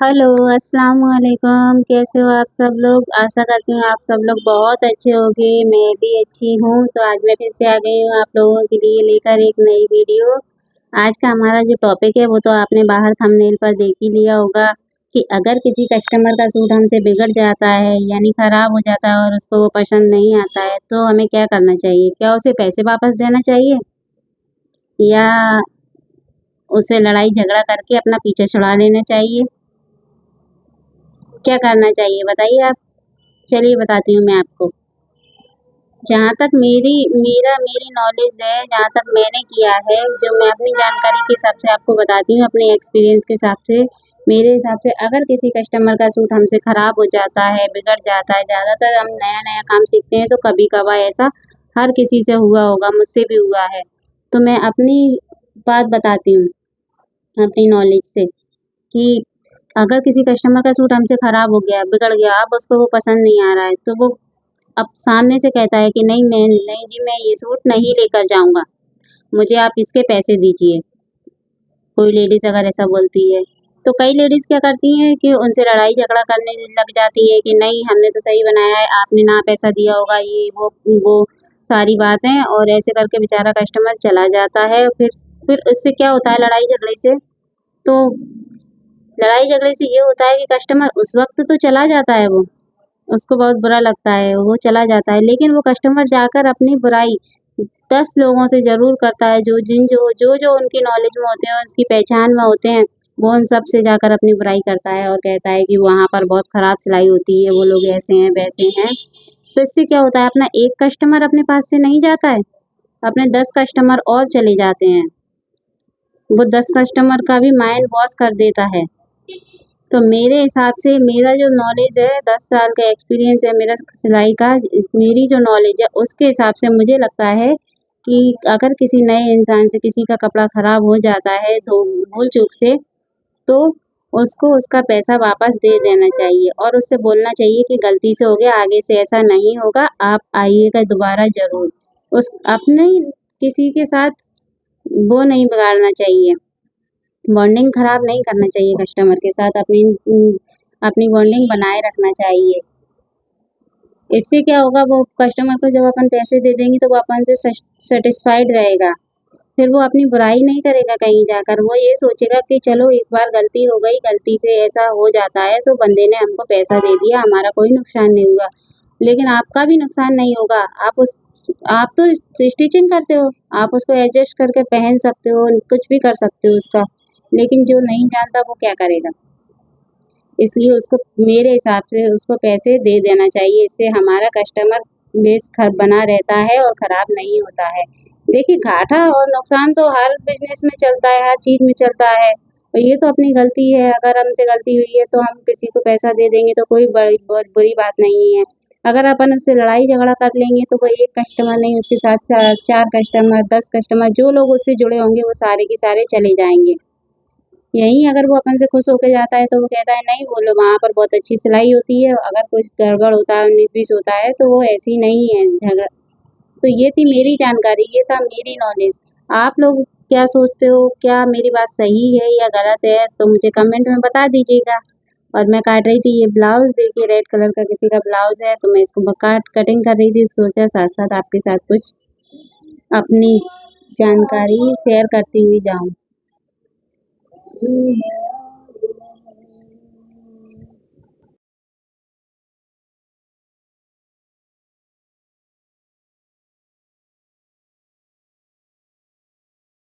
Hello, अस्सलाम वालेकुम। कैसे हो आप सब लोग? आशा करती हूँ आप सब लोग बहुत अच्छे होंगे। मैं भी अच्छी हूँ। तो आज मैं फिर से आ गई हूँ आप लोगों के लिए लेकर एक नई वीडियो। आज का हमारा जो टॉपिक है वो तो आपने बाहर थंबनेल पर देख ही लिया होगा कि अगर किसी कस्टमर का सूट हमसे बिगड़ जाता है यानी ख़राब हो जाता है और उसको वो पसंद नहीं आता है तो हमें क्या करना चाहिए? क्या उसे पैसे वापस देना चाहिए या उसे लड़ाई झगड़ा करके अपना पीछे छुड़ा लेना चाहिए? क्या करना चाहिए बताइए आप? चलिए बताती हूँ मैं आपको। जहाँ तक मेरी नॉलेज है, जहाँ तक मैंने किया है, जो मैं अपनी जानकारी के हिसाब से आपको बताती हूँ, अपने एक्सपीरियंस के हिसाब से, मेरे हिसाब से अगर किसी कस्टमर का सूट हमसे ख़राब हो जाता है, बिगड़ जाता है, ज़्यादातर हम नया-नया काम सीखते हैं तो कभी-कभार ऐसा हर किसी से हुआ होगा, मुझसे भी हुआ है। तो मैं अपनी बात बताती हूँ, अपनी नॉलेज से कि अगर किसी कस्टमर का सूट हमसे ख़राब हो गया, बिगड़ गया, अब उसको वो पसंद नहीं आ रहा है, तो वो अब सामने से कहता है कि नहीं जी मैं ये सूट नहीं लेकर जाऊँगा, मुझे आप इसके पैसे दीजिए। कोई लेडीज़ अगर ऐसा बोलती है, तो कई लेडीज़ क्या करती हैं कि उनसे लड़ाई झगड़ा करने लग जाती है कि नहीं हमने तो सही बनाया है, आपने ना पैसा दिया होगा ये वो सारी बातें और ऐसे करके बेचारा कस्टमर चला जाता है। फिर उससे क्या होता है लड़ाई झगड़े से तो लड़ाई झगड़े से ये होता है कि कस्टमर उस वक़्त तो चला जाता है वो, उसको बहुत बुरा लगता है, वो चला जाता है, लेकिन वो कस्टमर जाकर अपनी बुराई 10 लोगों से ज़रूर करता है, जो उनकी नॉलेज में होते हैं, उसकी पहचान में होते हैं, वो उन सब से जाकर अपनी बुराई करता है और कहता है कि वहाँ पर बहुत ख़राब सिलाई होती है, वो लोग ऐसे हैं, वैसे हैं। तो इससे क्या होता है अपना एक कस्टमर अपने पास से नहीं जाता है, अपने 10 कस्टमर और चले जाते हैं। वो 10 कस्टमर का भी माइंड वॉश कर देता है। तो मेरे हिसाब से मेरा जो नॉलेज है 10 साल का एक्सपीरियंस है मेरा सिलाई का, मेरी जो नॉलेज है उसके हिसाब से मुझे लगता है कि अगर किसी नए इंसान से किसी का कपड़ा ख़राब हो जाता है तो भूल-चूक से, तो उसको उसका पैसा वापस दे देना चाहिए और उससे बोलना चाहिए कि गलती से हो गया, आगे से ऐसा नहीं होगा, आप आइएगा दोबारा ज़रूर। उस अपने किसी के साथ वो नहीं बिगाड़ना चाहिए। बॉन्डिंग ख़राब नहीं करना चाहिए कस्टमर के साथ अपनी बॉन्डिंग बनाए रखना चाहिए। इससे क्या होगा वो कस्टमर को जब अपन पैसे दे देंगे तो वो अपन से सैटिस्फाइड रहेगा। फिर वो अपनी बुराई नहीं करेगा कहीं जाकर, वो ये सोचेगा कि चलो एक बार गलती हो गई, गलती से ऐसा हो जाता है तो बंदे ने हमको पैसा दे दिया, हमारा कोई नुकसान नहीं हुआ। लेकिन आपका भी नुकसान नहीं होगा, आप तो स्टिचिंग करते हो, आप उसको एडजस्ट करके पहन सकते हो, कुछ भी कर सकते हो उसका। लेकिन जो नहीं जानता वो क्या करेगा? इसलिए उसको मेरे हिसाब से उसको पैसे दे देना चाहिए, इससे हमारा कस्टमर बेस बना रहता है और ख़राब नहीं होता है। देखिए घाटा और नुकसान तो हर बिज़नेस में चलता है, हर चीज़ में चलता है और ये तो अपनी गलती है, अगर हमसे गलती हुई है तो हम किसी को पैसा दे देंगे तो कोई बहुत बुरी बात नहीं है। अगर अपन उससे लड़ाई झगड़ा कर लेंगे तो वो एक कस्टमर नहीं उसके साथ 4 कस्टमर, 10 कस्टमर जो लोग उससे जुड़े होंगे वो सारे के सारे चले जाएँगे। यहीं अगर वो अपन से खुश होके जाता है तो वो कहता है नहीं बोलो वहाँ पर बहुत अच्छी सिलाई होती है, अगर कुछ गड़बड़ होता है, 19-20 होता है तो वो ऐसी नहीं है झगड़ा। तो ये थी मेरी जानकारी, ये था मेरी नॉलेज। आप लोग क्या सोचते हो? क्या मेरी बात सही है या गलत है? तो मुझे कमेंट में बता दीजिएगा। और मैं काट रही थी ये ब्लाउज़ देखिए रेड कलर का किसी का ब्लाउज़ है तो मैं इसको कटिंग कर रही थी, सोचा साथ-साथ आपके साथ कुछ अपनी जानकारी शेयर करती हुई जाऊँ।